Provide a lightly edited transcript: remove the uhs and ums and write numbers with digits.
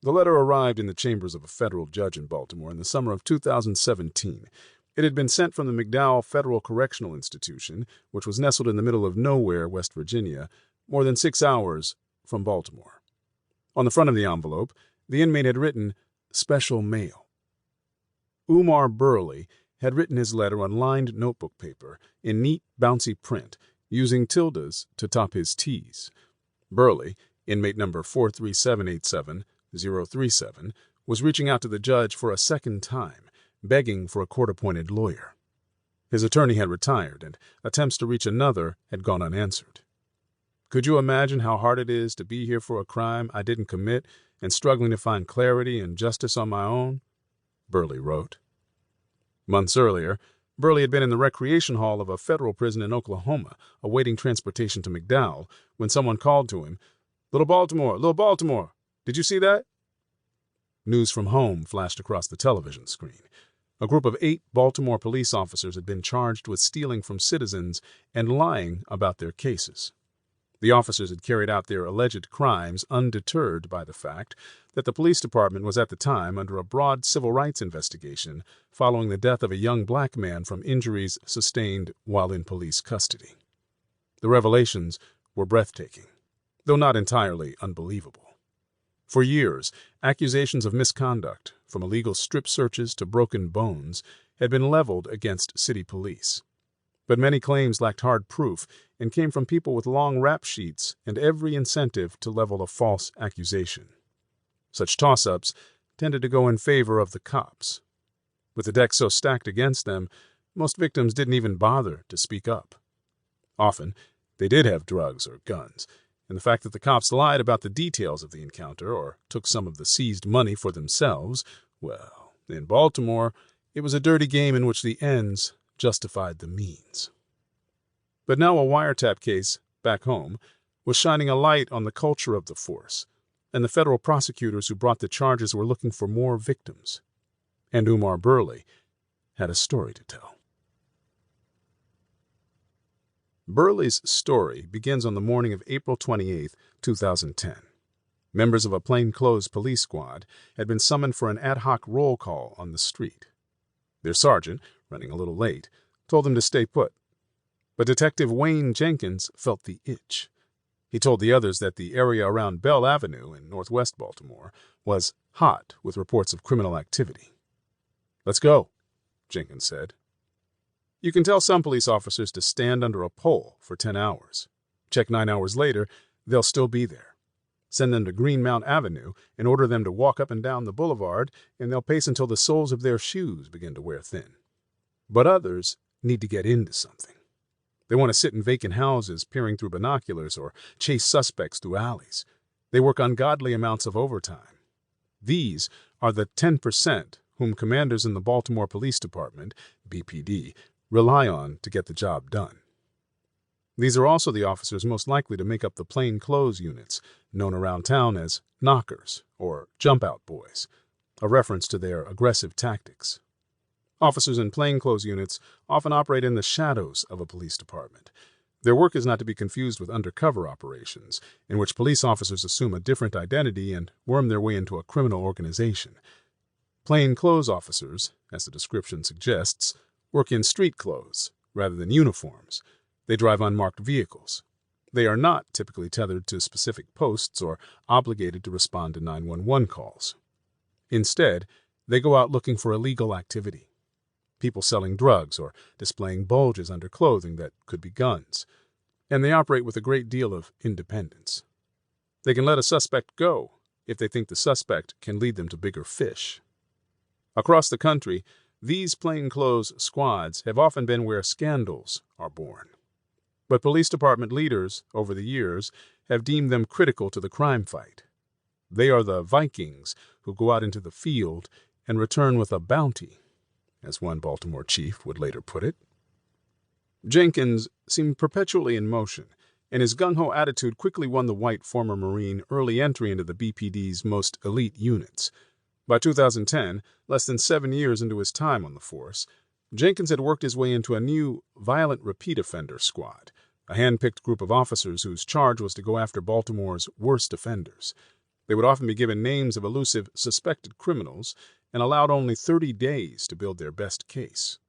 The letter arrived in the chambers of a federal judge in Baltimore in the summer of 2017. It had been sent from the McDowell Federal Correctional Institution, which was nestled in the middle of nowhere, West Virginia, more than 6 hours from Baltimore. On the front of the envelope, the inmate had written, "Special Mail." Umar Burley had written his letter on lined notebook paper in neat, bouncy print, using tildes to top his T's. Burley, inmate number 43787-037, was reaching out to the judge for a second time, begging for a court-appointed lawyer. His attorney had retired, and attempts to reach another had gone unanswered. "Could you imagine how hard it is to be here for a crime I didn't commit and struggling to find clarity and justice on my own?" Burley wrote. Months earlier, Burley had been in the recreation hall of a federal prison in Oklahoma, awaiting transportation to McDowell, when someone called to him, Little Baltimore, did you see that?" News from home flashed across the television screen. A group of 8 Baltimore police officers had been charged with stealing from citizens and lying about their cases. The officers had carried out their alleged crimes undeterred by the fact that the police department was at the time under a broad civil rights investigation following the death of a young black man from injuries sustained while in police custody. The revelations were breathtaking, though not entirely unbelievable. For years, accusations of misconduct, from illegal strip searches to broken bones, had been leveled against city police. But many claims lacked hard proof and came from people with long rap sheets and every incentive to level a false accusation. Such toss-ups tended to go in favor of the cops. With the deck so stacked against them, most victims didn't even bother to speak up. Often, they did have drugs or guns, and the fact that the cops lied about the details of the encounter or took some of the seized money for themselves, well, in Baltimore, it was a dirty game in which the ends justified the means. But now a wiretap case, back home, was shining a light on the culture of the force, and the federal prosecutors who brought the charges were looking for more victims. And Umar Burley had a story to tell. Burley's story begins on the morning of April 28, 2010. Members of a plainclothes police squad had been summoned for an ad hoc roll call on the street. Their sergeant, running a little late, told them to stay put. But Detective Wayne Jenkins felt the itch. He told the others that the area around Bell Avenue in northwest Baltimore was hot with reports of criminal activity. "Let's go," Jenkins said. You can tell some police officers to stand under a pole for 10 hours. Check 9 hours later, they'll still be there. Send them to Greenmount Avenue and order them to walk up and down the boulevard, and they'll pace until the soles of their shoes begin to wear thin. But others need to get into something. They want to sit in vacant houses peering through binoculars or chase suspects through alleys. They work ungodly amounts of overtime. These are the 10% whom commanders in the Baltimore Police Department, BPD, rely on to get the job done. These are also the officers most likely to make up the plainclothes units, known around town as knockers or jump-out boys, a reference to their aggressive tactics. Officers in plainclothes units often operate in the shadows of a police department. Their work is not to be confused with undercover operations, in which police officers assume a different identity and worm their way into a criminal organization. Plainclothes officers, as the description suggests, work in street clothes rather than uniforms. They drive unmarked vehicles. They are not typically tethered to specific posts or obligated to respond to 911 calls. Instead, they go out looking for illegal activity. People selling drugs or displaying bulges under clothing that could be guns. And they operate with a great deal of independence. They can let a suspect go if they think the suspect can lead them to bigger fish. Across the country, these plainclothes squads have often been where scandals are born. But police department leaders, over the years, have deemed them critical to the crime fight. They are the Vikings who go out into the field and return with a bounty, as one Baltimore chief would later put it. Jenkins seemed perpetually in motion, and his gung-ho attitude quickly won the white former Marine early entry into the BPD's most elite units. By 2010, less than 7 years into his time on the force, Jenkins had worked his way into a new violent repeat offender squad, a hand-picked group of officers whose charge was to go after Baltimore's worst offenders. They would often be given names of elusive suspected criminals and allowed only 30 days to build their best case.